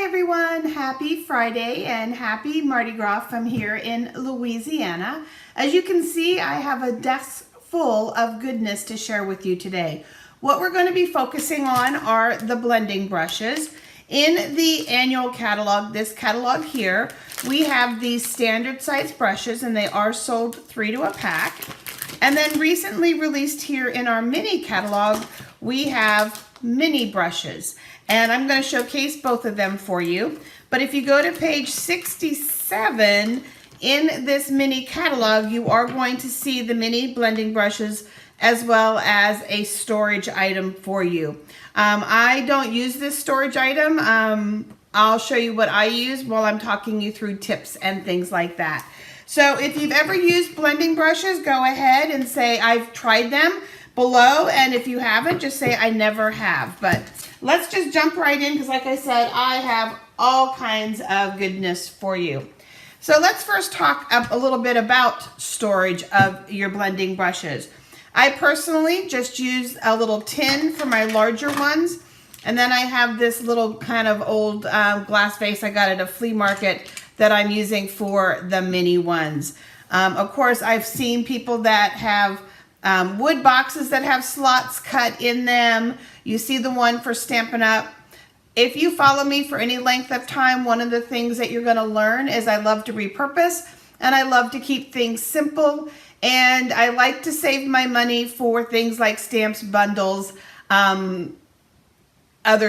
Hi everyone, happy Friday and happy Mardi Gras from here in Louisiana. As you can see, I have a desk full of goodness to share with you today. What we're going to be focusing on are the blending brushes. In the annual catalog, this catalog here, we have these standard size brushes and they are sold 3 to a pack. And then recently released here in our mini catalog, we have mini brushes. And I'm going to showcase both of them for you. But if you go to page 67 in this mini catalog, you are going to see the mini blending brushes as well as a storage item for you. I don't use this storage item. I'll show you what I use while I'm talking you through tips and things like that. So if you've ever used blending brushes, go ahead and say I've tried them below, and if you haven't, just say I never have. But let's just jump right in because like I said, I have all kinds of goodness for you. So let's first talk a little bit about storage of your blending brushes. I personally just use a little tin for my larger ones, and then I have this little kind of old glass vase I got at a flea market that I'm using for the mini ones. Of course, I've seen people that have wood boxes that have slots cut in them. You see the one for Stampin' Up. If you follow me for any length of time, one of the things that you're going to learn is I love to repurpose and I love to keep things simple, and I like to save my money for things like stamps, bundles, other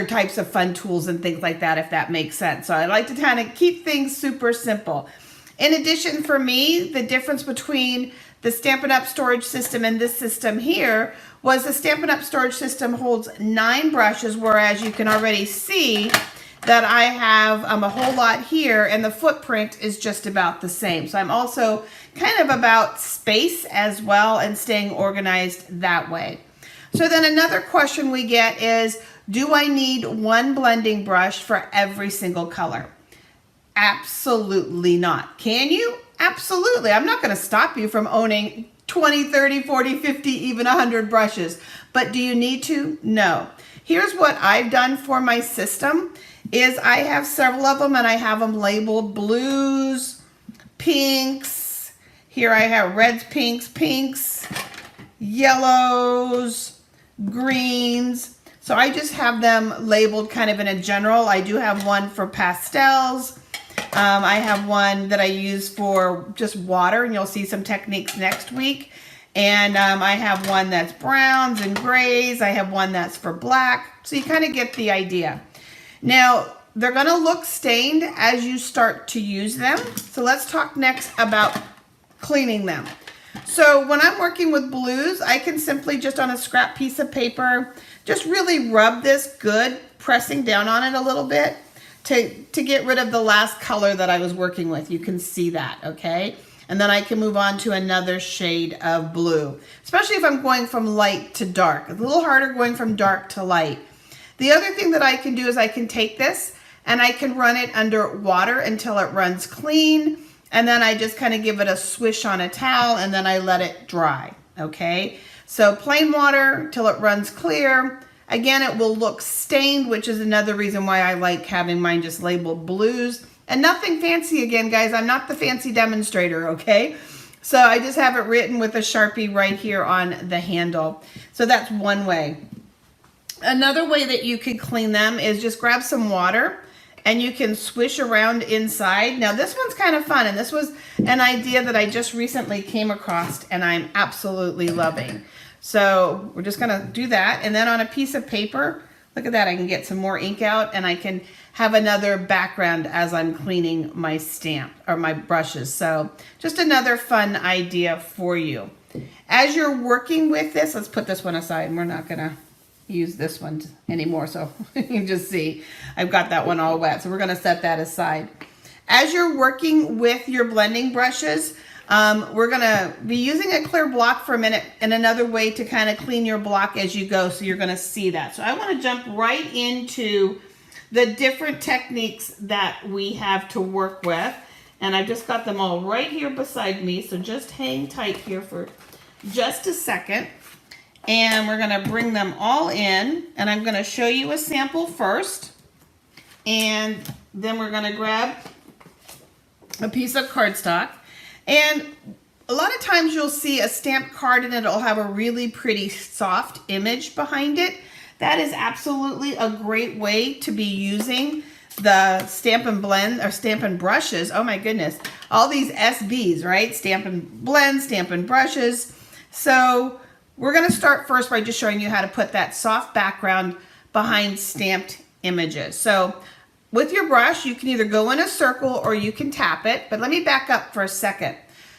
types of fun tools and things like that, if that makes sense. So I like to kind of keep things super simple. In addition, for me, the difference between the Stampin' Up storage system and this system here was the Stampin' Up storage system holds 9 brushes, whereas you can already see that I have a whole lot here and the footprint is just about the same. So I'm also kind of about space as well and staying organized that way. So then another question we get is, do I need one blending brush for every single color? Absolutely not. Can you? Absolutely. I'm not going to stop you from owning 20, 30, 40, 50, even 100 brushes. But do you need to? No. Here's what I've done for my system is I have several of them and I have them labeled blues, pinks. Here I have reds, pinks, yellows, greens. So I just have them labeled kind of in a general. I do have one for pastels. I have one that I use for just water, and you'll see some techniques next week. And I have one that's browns and grays. I have one that's for black. So you kind of get the idea. Now, they're going to look stained as you start to use them. So let's talk next about cleaning them. So when I'm working with blues, I can simply just on a scrap piece of paper, just really rub this good, pressing down on it a little bit to get rid of the last color that I was working with. You can see that, okay? And then I can move on to another shade of blue, especially if I'm going from light to dark. It's a little harder going from dark to light. The other thing that I can do is I can take this and I can run it under water until it runs clean. And then I just kind of give it a swish on a towel and then I let it dry, okay? So plain water till it runs clear. Again, it will look stained, which is another reason why I like having mine just labeled blues. And nothing fancy again, guys. I'm not the fancy demonstrator, okay? So I just have it written with a Sharpie right here on the handle. So that's one way. Another way that you could clean them is just grab some water and you can swish around inside. Now this one's kind of fun, and this was an idea that I just recently came across and I'm absolutely loving. So we're just gonna do that, and then on a piece of paper, look at that, I can get some more ink out and I can have another background as I'm cleaning my stamp or my brushes. So just another fun idea for you. As you're working with this, let's put this one aside and we're not gonna use this one anymore, so you can just see I've got that one all wet. So we're gonna set that aside. As you're working with your blending brushes, we're gonna be using a clear block for a minute and another way to kind of clean your block as you go, so you're gonna see that. So I wanna jump right into the different techniques that we have to work with, and I've just got them all right here beside me, so just hang tight here for just a second. And we're gonna bring them all in, and I'm gonna show you a sample first. And then we're going to grab a piece of cardstock. And a lot of times you'll see a stamped card and it'll have a really pretty soft image behind it. That is absolutely a great way to be using the Stampin' Blend or Stampin' brushes. Oh my goodness. All these SBs, right? Stampin' Blend, Stampin' brushes. So we're going to start first by just showing you how to put that soft background behind stamped images. So with your brush, you can either go in a circle or you can tap it. But let me back up for a second.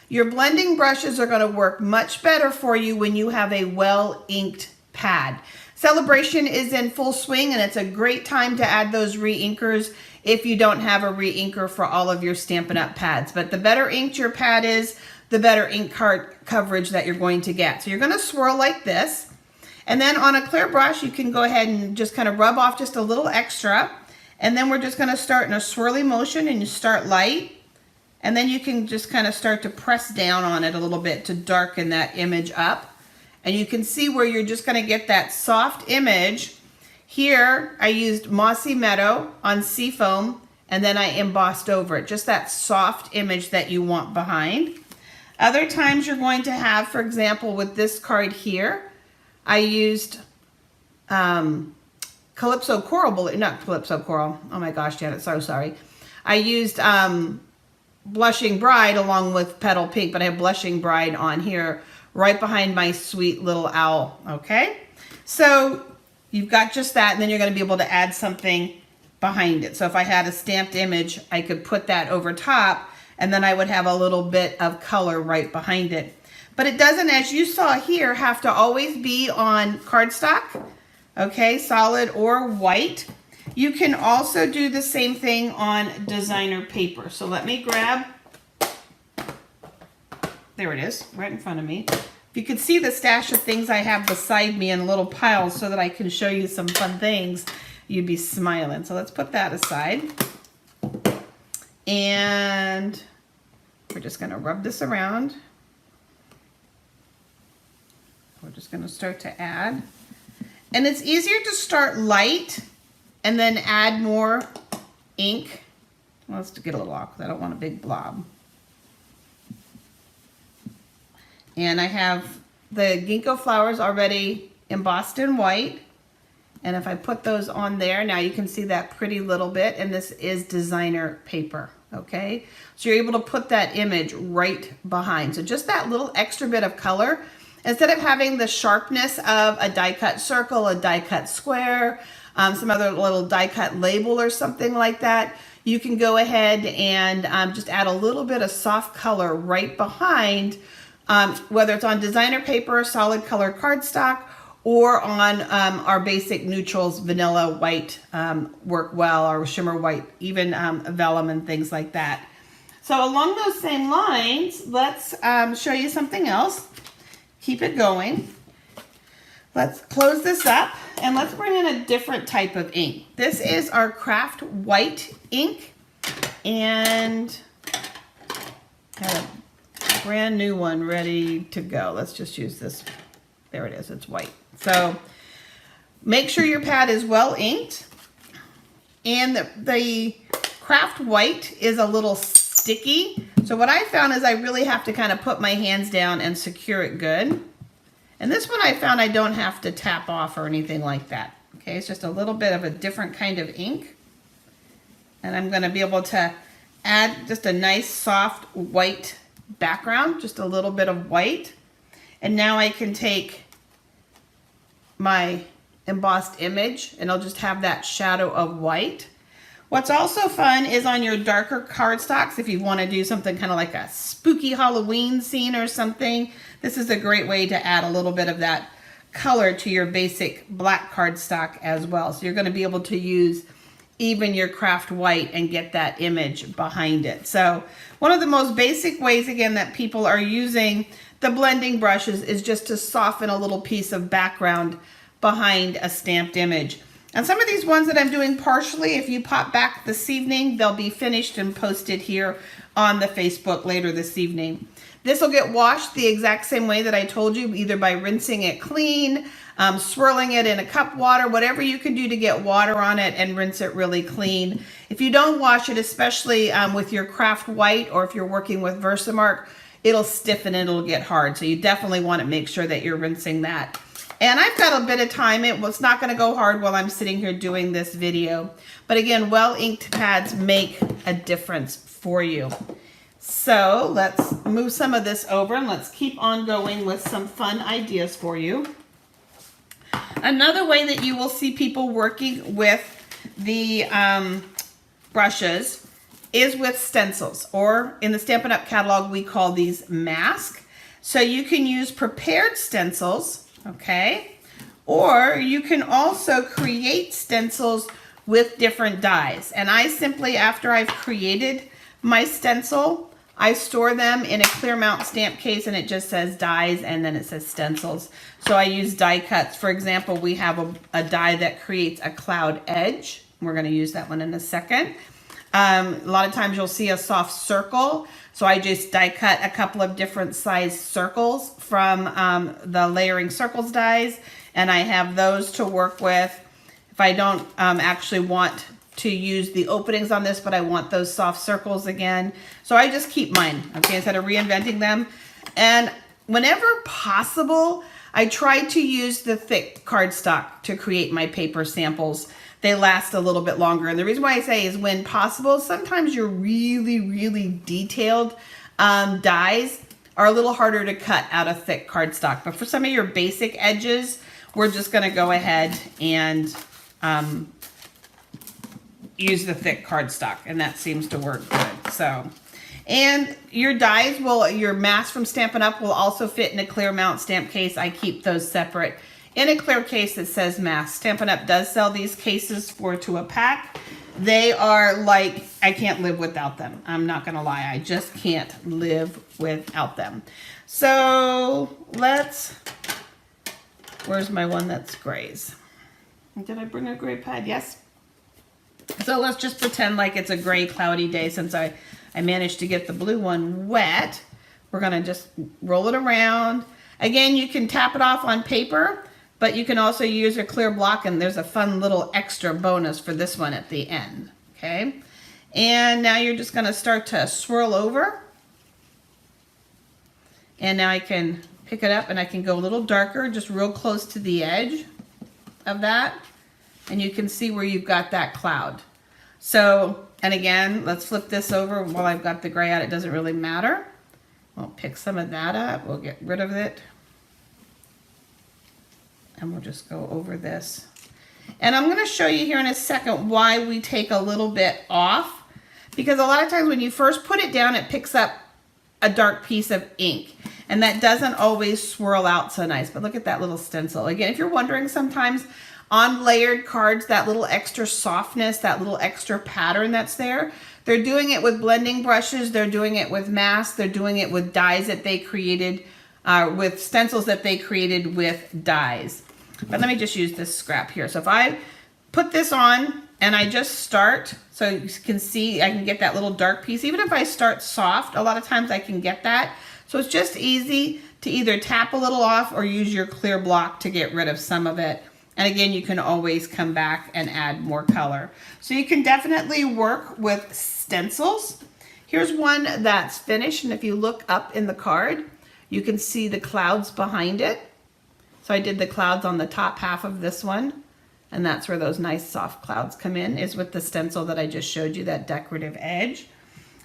Your blending brushes are going to work much better for you when you have a well-inked pad. Celebration is in full swing, and it's a great time to add those re-inkers if you don't have a re-inker for all of your Stampin' Up! Pads. But the better inked your pad is, the better ink card coverage that you're going to get. So you're going to swirl like this. And then on a clear brush, you can go ahead and just kind of rub off just a little extra. And then we're just going to start in a swirly motion, and you start light. And then you can just kind of start to press down on it a little bit to darken that image up. And you can see where you're just going to get that soft image. Here, I used Mossy Meadow on Seafoam, and then I embossed over it. Just that soft image that you want behind. Other times you're going to have, for example, with this card here, I used Calypso Coral, not Calypso Coral. Oh my gosh, Janet, so sorry. I used Blushing Bride along with Petal Pink, but I have Blushing Bride on here right behind my sweet little owl, okay? So you've got just that, and then you're going to be able to add something behind it. So if I had a stamped image, I could put that over top, and then I would have a little bit of color right behind it. But it doesn't, as you saw here, have to always be on cardstock, okay, solid or white. You can also do the same thing on designer paper. So let me grab, there it is, right in front of me. If you could see the stash of things I have beside me in little piles so that I can show you some fun things, you'd be smiling. So let's put that aside. And we're just going to rub this around. We're just going to start to add. And it's easier to start light and then add more ink. Well, let's get a little off because I don't want a big blob. And I have the ginkgo flowers already embossed in white. And if I put those on there, now you can see that pretty little bit, and this is designer paper, okay? So you're able to put that image right behind. So just that little extra bit of color, instead of having the sharpness of a die cut circle, a die cut square, some other little die cut label or something like that, you can go ahead and just add a little bit of soft color right behind, whether it's on designer paper, solid color cardstock, or on our basic neutrals, vanilla white work well, or shimmer white, even vellum and things like that. So along those same lines, let's show you something else. Keep it going. Let's close this up and let's bring in a different type of ink. This is our craft white ink, and got a brand new one ready to go. Let's just use this. There it is, it's white. So make sure your pad is well inked, and the craft white is a little sticky. So what I found is I really have to kind of put my hands down and secure it good. And this one I found I don't have to tap off or anything like that. Okay, it's just a little bit of a different kind of ink. And I'm going to be able to add just a nice soft white background, just a little bit of white. And now I can take my embossed image and I'll just have that shadow of white. What's also fun is on your darker cardstocks, if you want to do something kind of like a spooky Halloween scene or something, this is a great way to add a little bit of that color to your basic black cardstock as well. So you're going to be able to use even your craft white and get that image behind it. So one of the most basic ways, again, that people are using the blending brushes is just to soften a little piece of background behind a stamped image. And some of these ones that I'm doing partially, if you pop back this evening, they'll be finished and posted here on the Facebook later this evening. This will get washed the exact same way that I told you, either by rinsing it clean, swirling it in a cup water, whatever you can do to get water on it and rinse it really clean. If you don't wash it, especially with your craft white or if you're working with Versamark, it'll stiffen and it'll get hard. So you definitely want to make sure that you're rinsing that. And I've got a bit of time. It's not going to go hard while I'm sitting here doing this video. But again, well-inked pads make a difference for you. So let's move some of this over and let's keep on going with some fun ideas for you. Another way that you will see people working with the brushes is with stencils, or in the Stampin' Up! Catalog, we call these masks. So you can use prepared stencils, okay? Or you can also create stencils with different dies. And I simply, after I've created my stencil, I store them in a clear mount stamp case and it just says dies and then it says stencils. So I use die cuts. For example, we have a die that creates a cloud edge. We're going to use that one in a second. A lot of times you'll see a soft circle. So I just die cut a couple of different size circles from the layering circles dies, and I have those to work with. If I don't actually want to use the openings on this, but I want those soft circles again. So I just keep mine, okay, instead of reinventing them. And whenever possible, I try to use the thick cardstock to create my paper samples. They last a little bit longer. And the reason why I say is when possible, sometimes your really, really detailed dies are a little harder to cut out of thick cardstock. But for some of your basic edges, we're just gonna go ahead and use the thick cardstock, and that seems to work good. So, and your dies your mask from Stampin' Up! Will also fit in a clear mount stamp case. I keep those separate in a clear case that says mask. Stampin' Up! Does sell these cases to a pack. They are like, I can't live without them. I'm not gonna lie, I just can't live without them. So where's my one that's grays? Did I bring a gray pad? Yes. So let's just pretend like it's a gray cloudy day since I managed to get the blue one wet. We're gonna just roll it around. Again, you can tap it off on paper, but you can also use a clear block, and there's a fun little extra bonus for this one at the end, okay? And now you're just gonna start to swirl over. And now I can pick it up and I can go a little darker, just real close to the edge of that. And you can see where you've got that cloud. So, and again, let's flip this over while I've got the gray out. It doesn't really matter. We'll pick some of that up. We'll get rid of it. And we'll just go over this. And I'm going to show you here in a second why we take a little bit off. Because a lot of times when you first put it down, it picks up a dark piece of ink. And that doesn't always swirl out so nice. But look at that little stencil. Again, if you're wondering sometimes, on layered cards, that little extra softness, that little extra pattern that's there, they're doing it with blending brushes, they're doing it with masks, they're doing it with dies that they created, with stencils that they created with dies. But let me just use this scrap here. So if I put this on and I just start, so you can see I can get that little dark piece. Even if I start soft, a lot of times I can get that. So it's just easy to either tap a little off or use your clear block to get rid of some of it. And again, you can always come back and add more color. So you can definitely work with stencils. Here's one that's finished, and if you look up in the card, you can see the clouds behind it. So I did the clouds on the top half of this one, and that's where those nice soft clouds come in, is with the stencil that I just showed you, that decorative edge.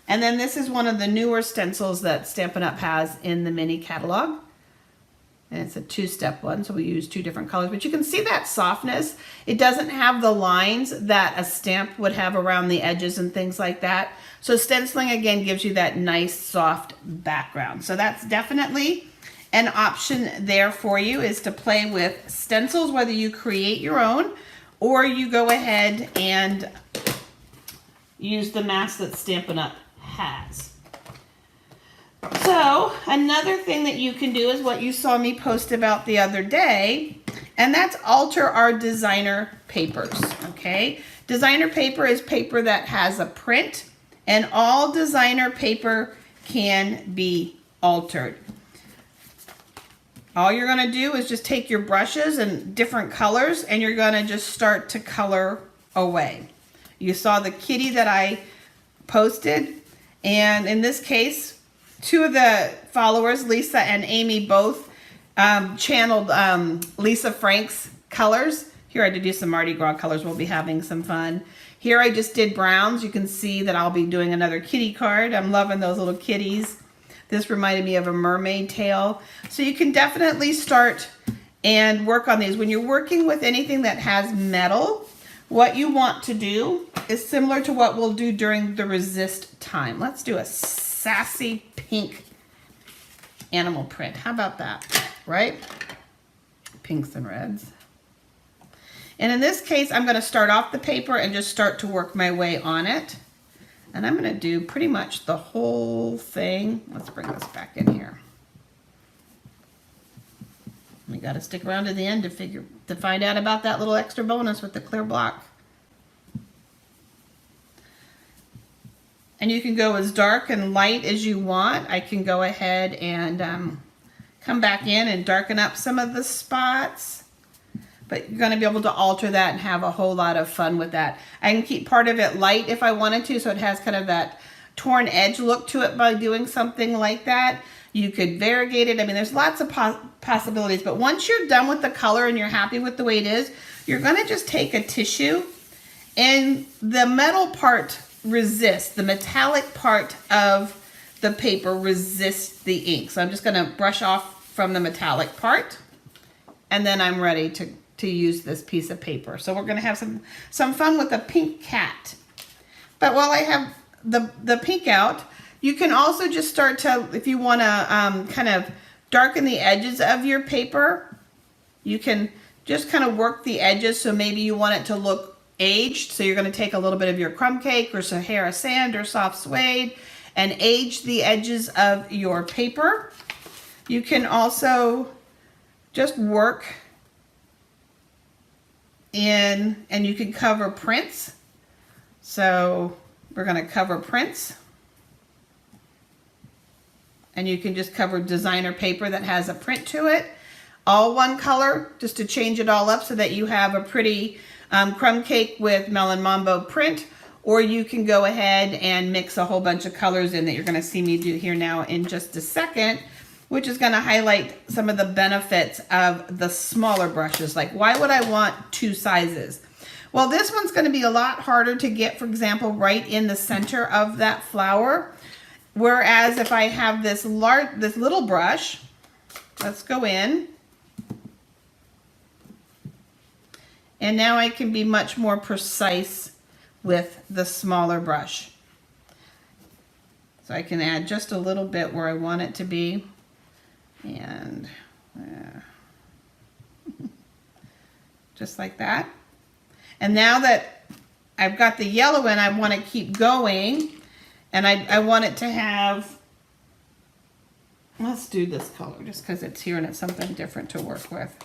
And then this is one of the newer stencils that Stampin' Up! Has in the mini catalog. And it's a two-step one, so we use two different colors. But you can see that softness. It doesn't have the lines that a stamp would have around the edges and things like that. So stenciling, again, gives you that nice, soft background. So that's definitely an option there for you, is to play with stencils, whether you create your own or you go ahead and use the mask that Stampin' Up! Has. So another thing that you can do is what you saw me post about the other day, and that's alter our designer papers, okay? Designer paper is paper that has a print And all designer paper can be altered. All you're gonna do is just take your brushes and different colors and you're gonna just start to color away. You saw the kitty that I posted, and in this case, two of the followers, Lisa and Amy, both channeled Lisa Frank's colors. Here I did do some Mardi Gras colors. We'll be having some fun. Here I just did browns. You can see that I'll be doing another kitty card. I'm loving those little kitties. This reminded me of a mermaid tail. So you can definitely start and work on these. When you're working with anything that has metal, what you want to do is similar to what we'll do during the resist time. Let's do a sassy pink animal print. How about that, right? Pinks and reds. And in this case, I'm gonna start off the paper and just start to work my way on it. And I'm gonna do pretty much the whole thing. Let's bring this back in here. We gotta stick around to the end to find out about that little extra bonus with the clear block. And you can go as dark and light as you want. I can go ahead and come back in and darken up some of the spots. But you're going to be able to alter that and have a whole lot of fun with that. I can keep part of it light if I wanted to, so it has kind of that torn edge look to it by doing something like that. You could variegate it. I mean, there's lots of possibilities. But once you're done with the color and you're happy with the way it is, you're going to just take a tissue, and the metal part resists. The metallic part of the paper resists the ink. So I'm just going to brush off from the metallic part, and then I'm ready to use this piece of paper. So we're gonna have some fun with the pink cat. But while I have the pink out, you can also just start to, if you wanna kind of darken the edges of your paper, you can just kind of work the edges. So maybe you want it to look aged. So you're gonna take a little bit of your crumb cake or Sahara sand or soft suede and age the edges of your paper. You can also just work in, and you can cover prints. So we're going to cover prints, and you can just cover designer paper that has a print to it, all one color, just to change it all up so that you have a pretty crumb cake with melon mambo print. Or you can go ahead and mix a whole bunch of colors in that you're going to see me do here now in just a second, which is going to highlight some of the benefits of the smaller brushes. Like, why would I want two sizes? Well, this one's going to be a lot harder to get, for example, right in the center of that flower. Whereas if I have this little brush, let's go in. And now I can be much more precise with the smaller brush. So I can add just a little bit where I want it to be. And just like that. And now that I've got the yellow in, I want to keep going, and I want it to have, let's do this color just because it's here and it's something different to work with.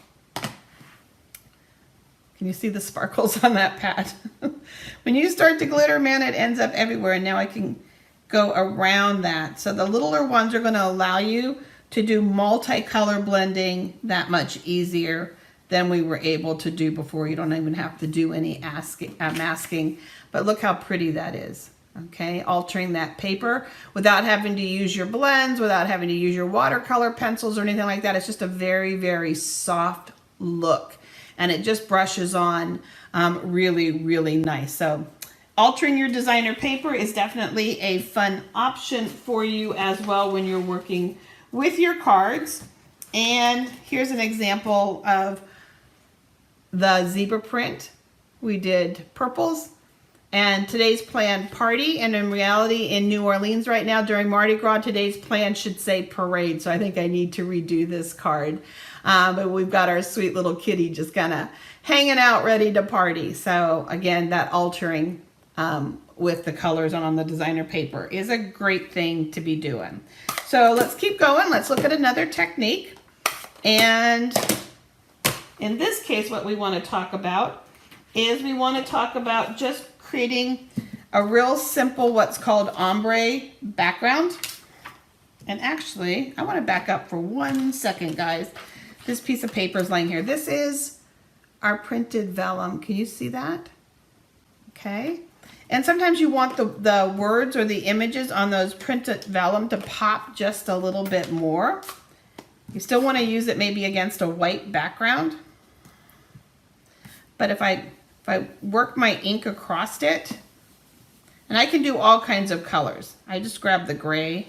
Can you see the sparkles on that pad? When you start to glitter, man, it ends up everywhere. And now I can go around that. So the littler ones are going to allow you to do multicolor blending that much easier than we were able to do before. You don't even have to do any masking, but look how pretty that is. Okay, altering that paper without having to use your blends, without having to use your watercolor pencils or anything like that. It's just a very, very soft look, and it just brushes on really, really nice. So altering your designer paper is definitely a fun option for you as well when you're working with your cards. And here's an example of the zebra print. We did purples and today's planned party, and in reality in New Orleans right now during Mardi Gras, today's plan should say parade, so I think I need to redo this card. But we've got our sweet little kitty just kind of hanging out ready to party. So again, that altering with the colors on the designer paper is a great thing to be doing. So let's keep going. Let's look at another technique. And in this case, what we want to talk about is we want to talk about just creating a real simple, what's called ombre background. And actually, I want to back up for 1 second, guys. This piece of paper is laying here. This is our printed vellum. Can you see that? Okay. And sometimes you want the words or the images on those printed vellum to pop just a little bit more. You still want to use it maybe against a white background. But if I work my ink across it, and I can do all kinds of colors. I just grabbed the gray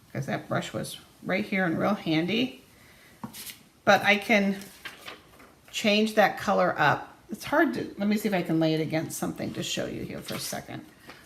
because that brush was right here and real handy. But I can change that color up. It's hard to, let me see if I can lay it against something to show you here for a second.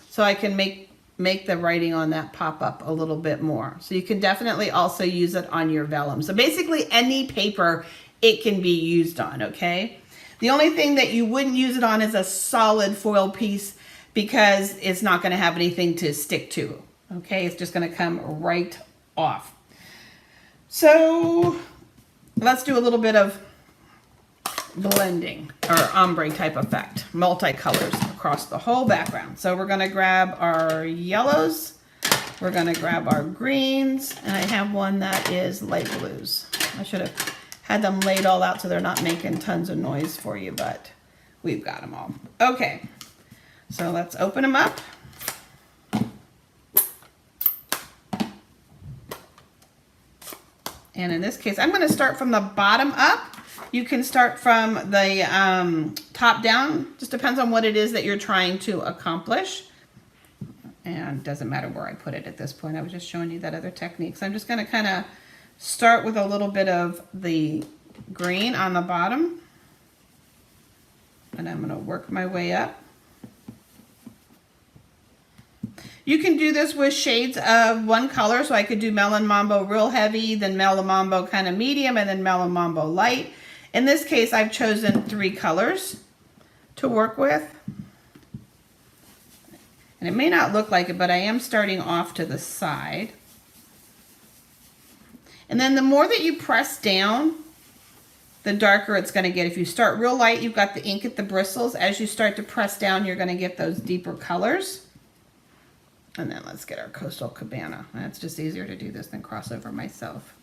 So I can make the writing on that pop up a little bit more. So you can definitely also use it on your vellum. So basically any paper it can be used on, okay? The only thing that you wouldn't use it on is a solid foil piece because it's not going to have anything to stick to, okay? It's just going to come right off. So let's do a little bit of blending or ombre type effect, multicolors across the whole background. So we're going to grab our yellows, we're going to grab our greens, and I have one that is light blues. I should have had them laid all out so they're not making tons of noise for you, but we've got them all. Okay, so let's open them up. And in this case, I'm going to start from the bottom up. You can start from the top down. Just depends on what it is that you're trying to accomplish. And it doesn't matter where I put it at this point. I was just showing you that other technique. So I'm just going to kind of start with a little bit of the green on the bottom. And I'm going to work my way up. You can do this with shades of one color. So I could do Melon Mambo real heavy, then Melon Mambo kind of medium, and then Melon Mambo light. In this case, I've chosen 3 colors to work with. And it may not look like it, but I am starting off to the side. And then the more that you press down, the darker it's going to get. If you start real light, you've got the ink at the bristles. As you start to press down, you're going to get those deeper colors. And then let's get our Coastal Cabana. It's just easier to do this than cross over myself.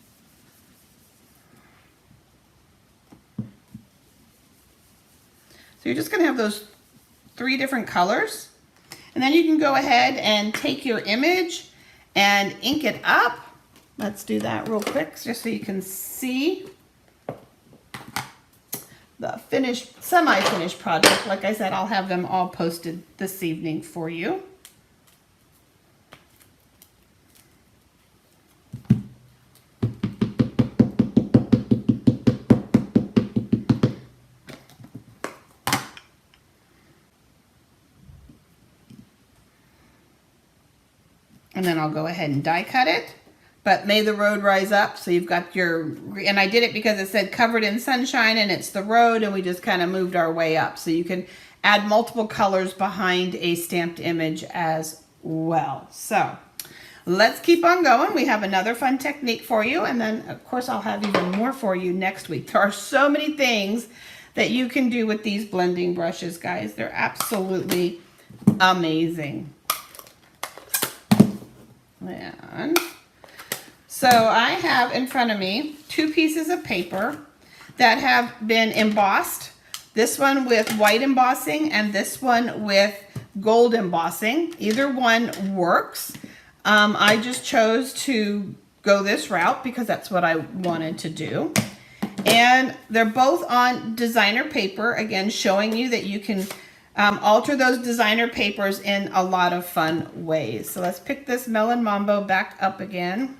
So you're just going to have those 3 different colors. And then you can go ahead and take your image and ink it up. Let's do that real quick just so you can see the finished, semi-finished project. Like I said, I'll have them all posted this evening for you. And then I'll go ahead and die cut it. But may the road rise up. So you've got your, and I did it because it said covered in sunshine and it's the road, and we just kind of moved our way up. So you can add multiple colors behind a stamped image as well. So let's keep on going. We have another fun technique for you. And then of course I'll have even more for you next week. There are so many things that you can do with these blending brushes, guys. They're absolutely amazing. And so I have in front of me 2 pieces of paper that have been embossed. This one with white embossing and this one with gold embossing. Either one works. I just chose to go this route because that's what I wanted to do. And they're both on designer paper, again showing you that you can alter those designer papers in a lot of fun ways. So let's pick this Melon Mambo back up again.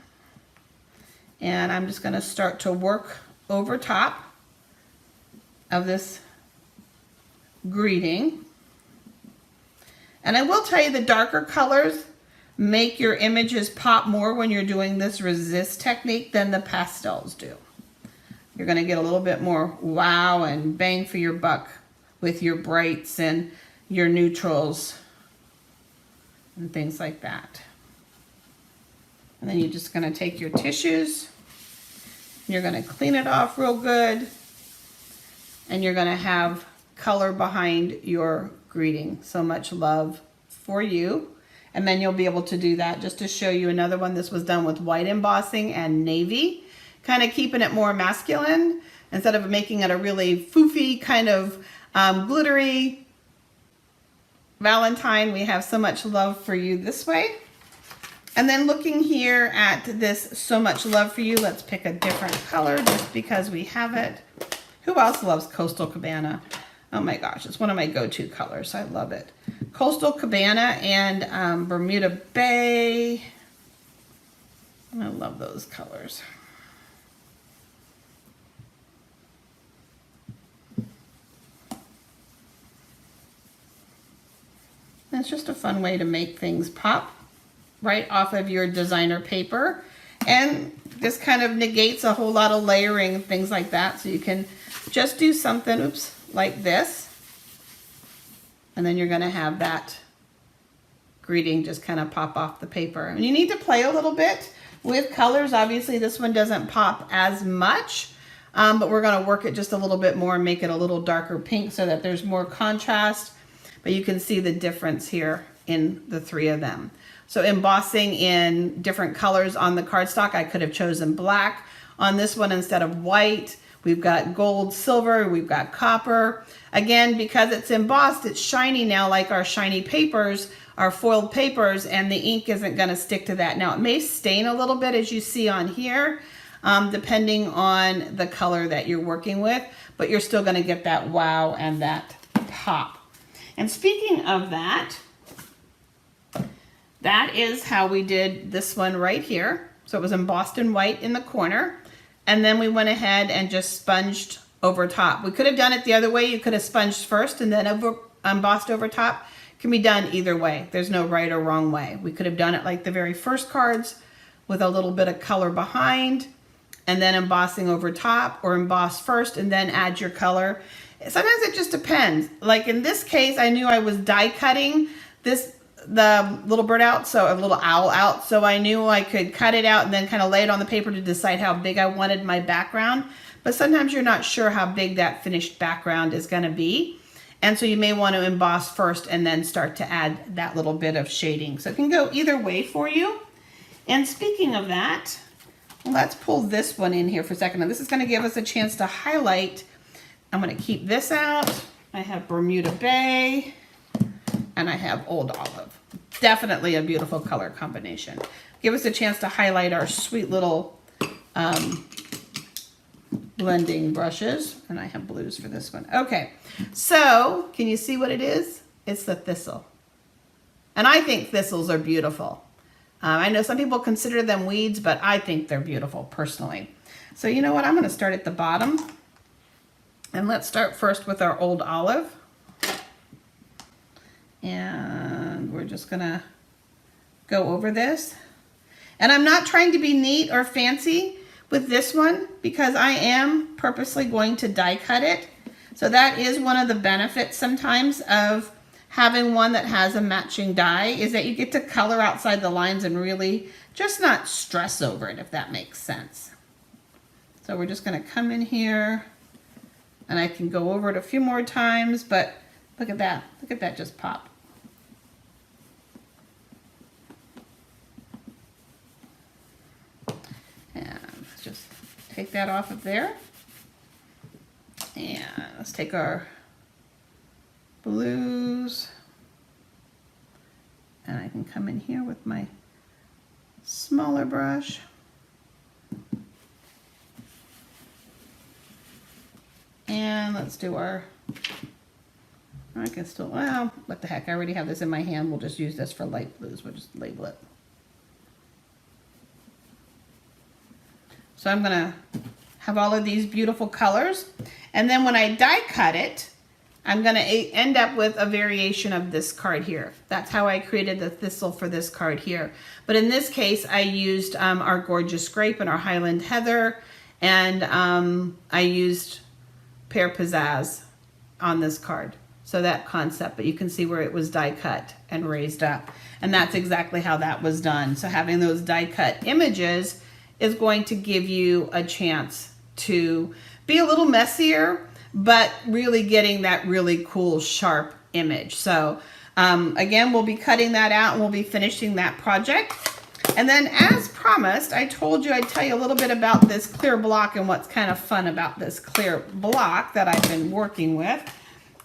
And I'm just going to start to work over top of this greeting. And I will tell you the darker colors make your images pop more when you're doing this resist technique than the pastels do. You're going to get a little bit more wow and bang for your buck with your brights and your neutrals and things like that. And then you're just going to take your tissues, you're going to clean it off real good, and you're going to have color behind your greeting. So much love for you. And then you'll be able to do that. Just to show you another one, this was done with white embossing and navy, kind of keeping it more masculine instead of making it a really foofy kind of glittery Valentine. We have So Much Love for You this way. And then looking here at this So Much Love for You, let's pick a different color just because we have it. Who else loves Coastal Cabana? Oh my gosh, it's one of my go-to colors. I love it. Coastal Cabana and Bermuda Bay. I love those colors. And it's just a fun way to make things pop right off of your designer paper. And this kind of negates a whole lot of layering and things like that. So you can just do something, oops, like this. And then you're gonna have that greeting just kind of pop off the paper. And you need to play a little bit with colors. Obviously this one doesn't pop as much, but we're gonna work it just a little bit more and make it a little darker pink so that there's more contrast. But you can see the difference here in the three of them. So embossing in different colors on the cardstock, I could have chosen black. On this one, instead of white, we've got gold, silver, we've got copper. Again, because it's embossed, it's shiny now like our shiny papers, our foiled papers, and the ink isn't gonna stick to that. Now it may stain a little bit as you see on here, depending on the color that you're working with, but you're still gonna get that wow and that pop. And speaking of that, that is how we did this one right here. So it was embossed in white in the corner. And then we went ahead and just sponged over top. We could have done it the other way. You could have sponged first and then embossed over top. It can be done either way. There's no right or wrong way. We could have done it like the very first cards with a little bit of color behind and then embossing over top, or emboss first and then add your color. Sometimes it just depends. Like in this case, I knew I was die cutting the little bird out, so a little owl out, so I knew I could cut it out and then kind of lay it on the paper to decide how big I wanted my background. But sometimes you're not sure how big that finished background is going to be, and so you may want to emboss first and then start to add that little bit of shading. So it can go either way for you. And speaking of that, let's pull this one in here for a second. Now this is going to give us a chance to highlight. I'm going to keep this out. I have Bermuda Bay and I have Old Olive. Definitely a beautiful color combination. Give us a chance to highlight our sweet little blending brushes. And I have blues for this one. Okay, so can you see what it is? It's the thistle. And I think thistles are beautiful. I know some people consider them weeds, but I think they're beautiful personally. So you know what? I'm going to start at the bottom. And let's start first with our Old Olive. And we're just gonna go over this. And I'm not trying to be neat or fancy with this one because I am purposely going to die cut it. So that is one of the benefits sometimes of having one that has a matching die, is that you get to color outside the lines and really just not stress over it, if that makes sense. So we're just gonna come in here and I can go over it a few more times, but look at that just pop. And let's just take that off of there. And let's take our blues. And I can come in here with my smaller brush. And let's do our, I can still, well, what the heck, I already have this in my hand. We'll just use this for light blues. We'll just label it. So I'm gonna have all of these beautiful colors. And then when I die cut it, I'm gonna end up with a variation of this card here. That's how I created the thistle for this card here. But in this case, I used our Gorgeous Grape and our Highland Heather, and I used Pear Pizzazz on this card. So that concept, but you can see where it was die cut and raised up. And that's exactly how that was done. So having those die cut images is going to give you a chance to be a little messier, but really getting that really cool, sharp image. So Again, we'll be cutting that out and we'll be finishing that project. And then as promised, I told you I'd tell you a little bit about this clear block and what's kind of fun about this clear block that I've been working with.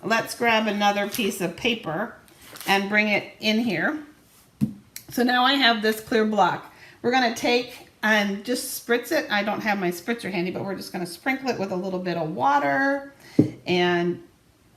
Let's grab another piece of paper and bring it in here. So now I have this clear block. We're gonna take and just spritz it. I don't have my spritzer handy, but we're just gonna sprinkle it with a little bit of water and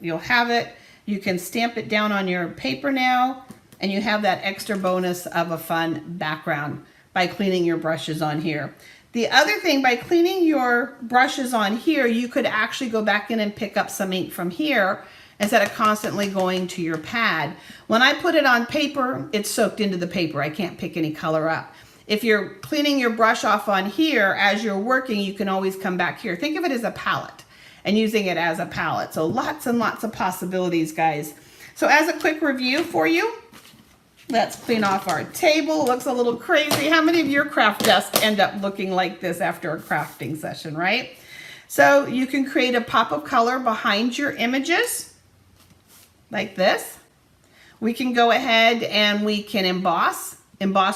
you'll have it. You can stamp it down on your paper now, and you have that extra bonus of a fun background by cleaning your brushes on here. The other thing, by cleaning your brushes on here, you could actually go back in and pick up some ink from here instead of constantly going to your pad. When I put it on paper, it's soaked into the paper. I can't pick any color up. If you're cleaning your brush off on here as you're working, you can always come back here. Think of it as a palette and using it as a palette. So lots and lots of possibilities, guys. So as a quick review for you, let's clean off our table. It looks a little crazy. How many of your craft desks end up looking like this after a crafting session, right? So you can create a pop of color behind your images like this. We can go ahead and we can emboss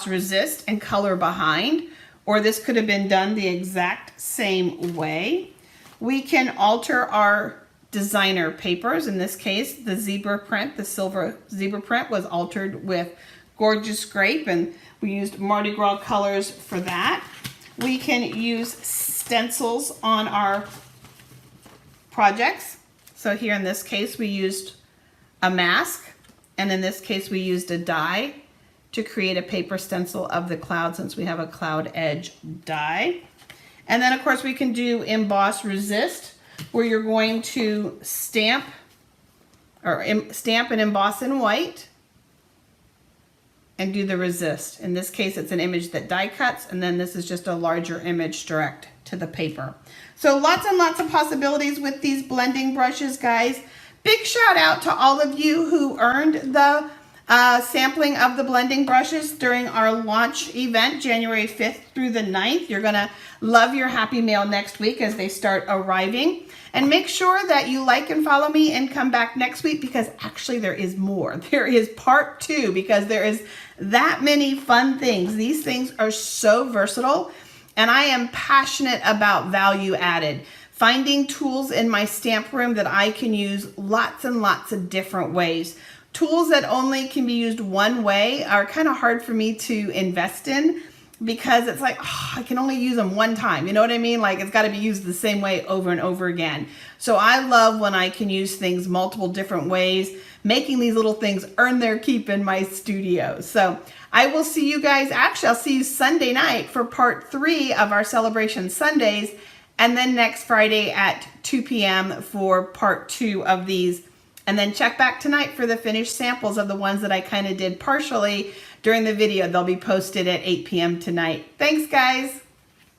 resist, and color behind, or this could have been done the exact same way. We can alter our designer papers. In this case, the zebra print, the silver zebra print was altered with gorgeous grape, and we used Mardi Gras colors for that. We can use stencils on our projects. So here in this case, we used a mask, and in this case, we used a die to create a paper stencil of the cloud, since we have a cloud edge die. And then of course we can do emboss resist, where you're going to stamp and emboss in white and do the resist. In this case, it's an image that die cuts, and then this is just a larger image direct to the paper. So lots and lots of possibilities with these blending brushes, guys. Big shout out to all of you who earned the sampling of the blending brushes during our launch event, January 5th through the 9th. You're gonna love your happy mail next week as they start arriving. And make sure that you like and follow me and come back next week, because actually there is more. There is part 2, because there is that many fun things. These things are so versatile, and I am passionate about value added. Finding tools in my stamp room that I can use lots and lots of different ways. Tools that only can be used one way are kind of hard for me to invest in, because it's like, oh, I can only use them one time. You know what I mean? Like, it's got to be used the same way over and over again. So I love when I can use things multiple different ways, making these little things earn their keep in my studio. So I will see you guys. Actually, I'll see you Sunday night for part 3 of our Celebration Sundays, and then next Friday at 2 p.m. for part 2 of these. And then check back tonight for the finished samples of the ones that I kind of did partially during the video. They'll be posted at 8 p.m. tonight. Thanks, guys.